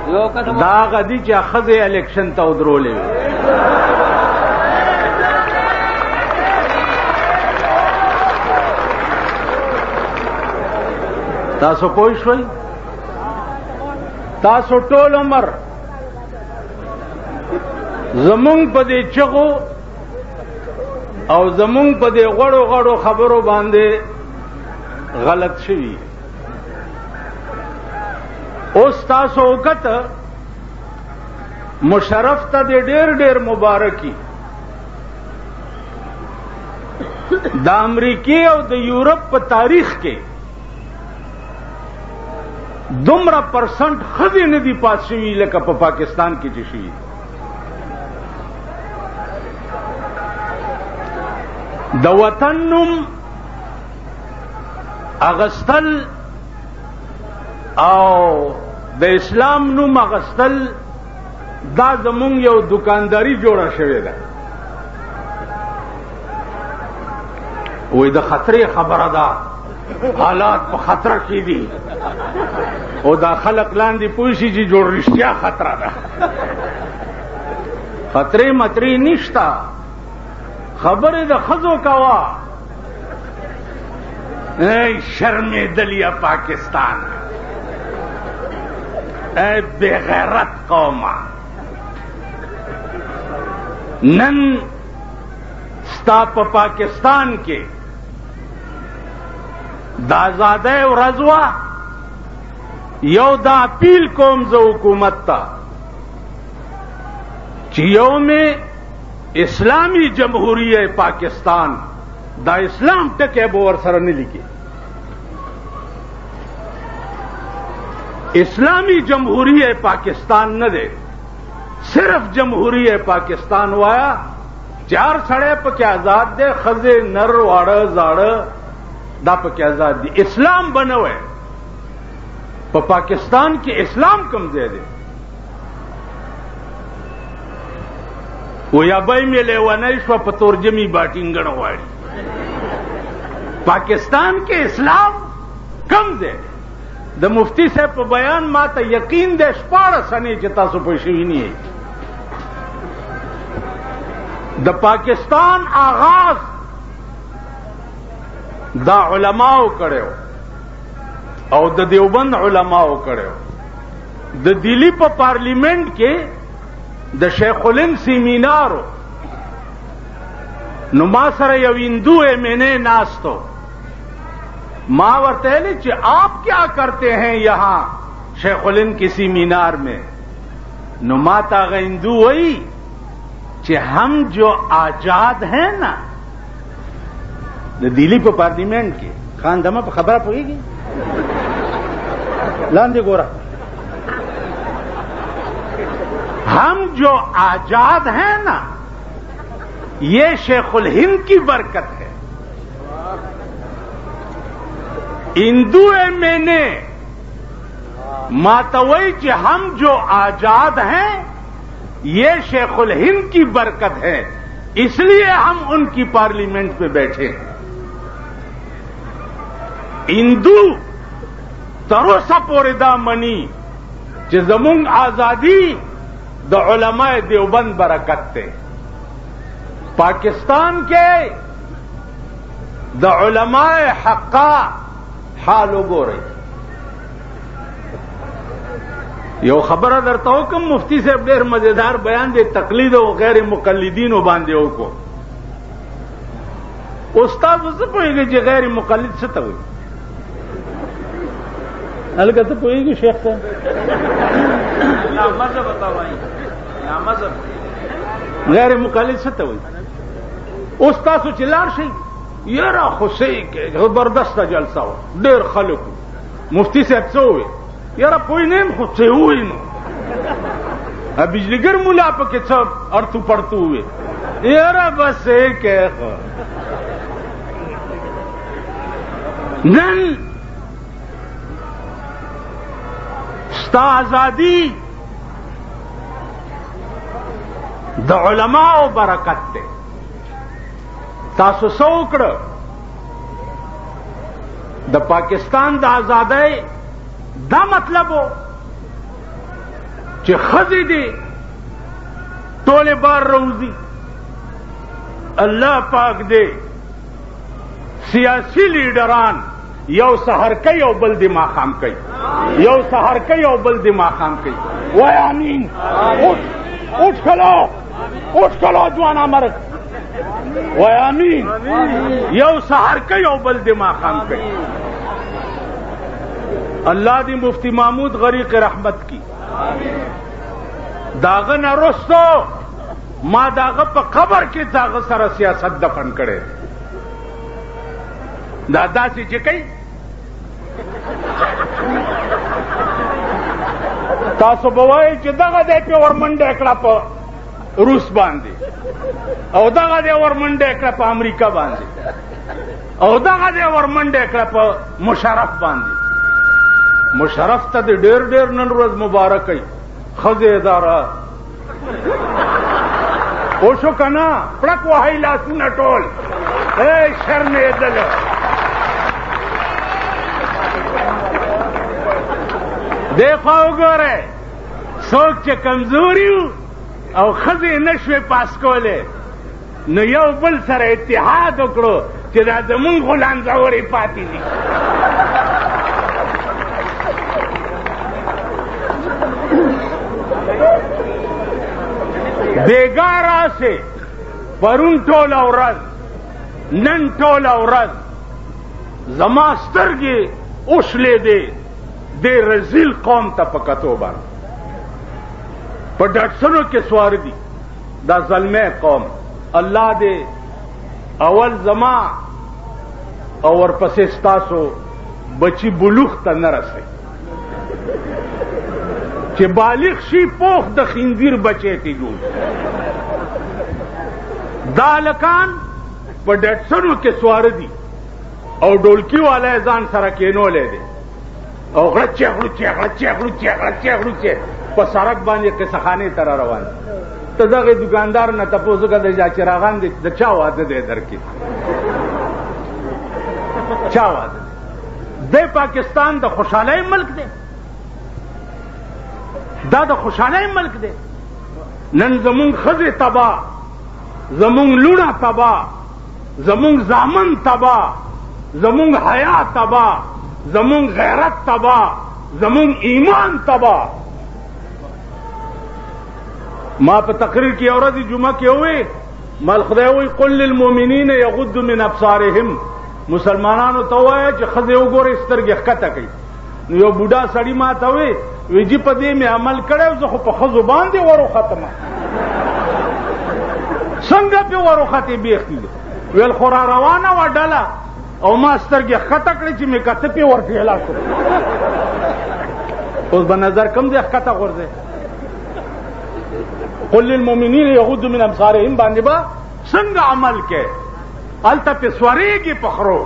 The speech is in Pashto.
دا غدي چې ښځې الیکشن ته ودرولې وي. تاسو پوه شوئ؟ تاسو ټول عمر زمونږ په دې چغو او زمونږ په دې غړو غړو خبرو باندې غلط شوي. اوس تاسو وکته مشرف ته دې ډېر ډېر مبارکي. د امریکې او د یورپ په تاریخ کې دومره پرسنٹ ښځې نه دي پاس شوي لکه په پاکستان کې چې شوي. د وطن نوم اغستل او د اسلام نوم اغستل دا زمونږ یو دکانداري جوړه شوې ده. وای د خطرې خبره ده، حالات په خطر کې دي او دا خلق لاندې پوه شي چې جوړ رښتیا خطره ده. خطرې مطرې نشته، خبرې د ښځو کوه. ای شرمېدلیا پاکستان، ای بے غیرت قومه، نن ستا په پاکستان کې د آزادۍ ورځ وه. یو دا اپیل کوم زه حکومت ته چې یوم اسلامی جمهوریہ پاکستان دا اسلام ټکی به ورسره نه لیکي. اسلامی جمهوریہ پاکستان نه دی، صرف جمهوریہ پاکستان وایا. چار سړی پکې آزاد دی، ښځې نر واړه زاړه دا پکې آزاد دي. اسلام بنوي په پاکستان کې اسلام کم ځای دی. ویا بای مې لیونی شوه په تورجمې باټینګڼ غواړي. پاکستان کې اسلام کم ځای دی. د مفتی صاحب په بیان ما ته یقین دی 14 سنې چې تاسو پوه شوي نه یئ. د پاکستان آغاز دا علماو کړو او د دیوبند علماو کړو. د دلی په پارلیمنٹ کې د شیخ الهند سیمینارو نو ما سره یو هندو ایم ناستو. ما ورته ویلي چې آپ کیا کرتے ہیں یہاں شیخ الهند کے سیمینار میں؟ نو ما ته هغه هندو وایي کہ ہم جو آزاد ہیں نا دلی په پارلیمنٹ کې خان دمه په خبره پوهیږي لاندې ګوره ہم جو آزاد ہیں نا یہ شیخ الہند کی برکت ہے. ہندو میں نے ماتوئی کہ ہم جو آزاد ہیں یہ شیخ الہند کی برکت ہے، اس لیے ہم ان کی پارلیمنٹ پہ بیٹھے ہیں. ہندو تروسا پورې دا منی چې زمونږ آزادی د علماء دیوبند برکت ته. پاکستان کې د علماء حقا حال وګورئ. یو خبره درته وکم، مفتی صاحب ډېر مزیدار بیان دی تقلید او غیر مقلدینو باندې وکړو. استاد څه پوهیږي چې غیر مقلد څه ته وایي؟ هلکه ته پوهیږي شیخ صاحب؟ مذهب بتاوایي مذهب غیر مقلد څه ته وایي؟ اوس تاسو چې لاړ شئ یاره خو صحیح کې زبردسته جلسه وه، ډېر خلک وو. مفتی صاحب څه وویل؟ یاره پوه نه یم خو څه ووایي نو. بجلیګر مولا پکې څه اړتو پړتو وویل. یاره بس صحیح کې خو نن ستا آزادی د علماء برکت ته. تاسو څه وکړه؟ د پاکستان د آزادۍ دا مطلب و چې ښځې دي ټولې بار روزي. الله پاک دې سیاسی لیډران یو سحر کوي او بل دې ماښام کوي، یو سحر کوي او بل دې ماښام کوي. وای امین. اٹھ کلو ځوانا مرګ. وای امین. یو سحر کوي او بل دې ماښام کوي. الله دې مفتی محمود غریق رحمت کی داغه نه رستو ما داغه په قبر کې داغه سره سیاست دفن کړي. دا داسې چې کوي تاسو به وایئ چې دغه دی پې ورمنډه کړه په روس باندې، او دغه دی ورمنډه کړه په امریکا باندې، او دغه دی ورمنډه کړه په مشرف باندې. مشرف ته د ډېر ډېر نن ورځ مبارک وي. ښځې اداره اوشو که نه پړک وهئ لاسونه ټول شرمېدله. دې خوا وګورئ څوک چې کمزوري وو او ښځې نه شوې پاس کولی نو یو بل سره اتحاد وکړو چې دا زمونږ خو لانځورې پاتې دي. بیګا راسې پرون ټوله ورځ نن ټوله ورځ زما سترګې اوښلېدې دې رذیل قوم ته په کتو باندې. په ډټسنو کې سوار دي دا ظلمه قوم. الله دې اول زما او ورپسې ستاسو بچی بلوغ ته نه رسي چې بالغ شي پوخ د خنزیر بچی ته جوړ. دا هلکان په ډټسنو کې سوار دي او ډولکی والا ځان سره کېنولی دی او غړچې په سړک باندې قصهخانې ته را روان. ته دغه دکاندار نه تپوس وکړه د چراغان د چا واده دی درکې؟ چا واده دی؟ پاکستان د خوشحالۍ ملک دی، دا د خوشحالۍ ملک دی. نن زمونږ ښځې تباه، زمونږ لوڼه تباه، زمونږ زامن تباه، زمونږ حیا تباه، زمونږ غیرت تباه، زمونږ ایمان تباه. ما په تقریر کې اورځ جمعه کې وې مال خدای وې قل للمؤمنین یغضوا من ابصارهم. مسلمانانو ته وایي چې ښځې وګورئ سترګې ښکته کوي. نو یو بوډا سړي ما ته وې جی په دې مې عمل کړی زه خو په ښځو باندې وروختم. څنګه پې وروختې بیخي ویل خو را روانه وه ډله او ما سترګې ښکته کړې چې مې کته پې ورټېلا شو. اوس به نظر کم دی ښکته غورځې. قل للمؤمنین یغضوا من ابصارهم باندې به څنګه عمل کې هلته پې سورېږي په خرو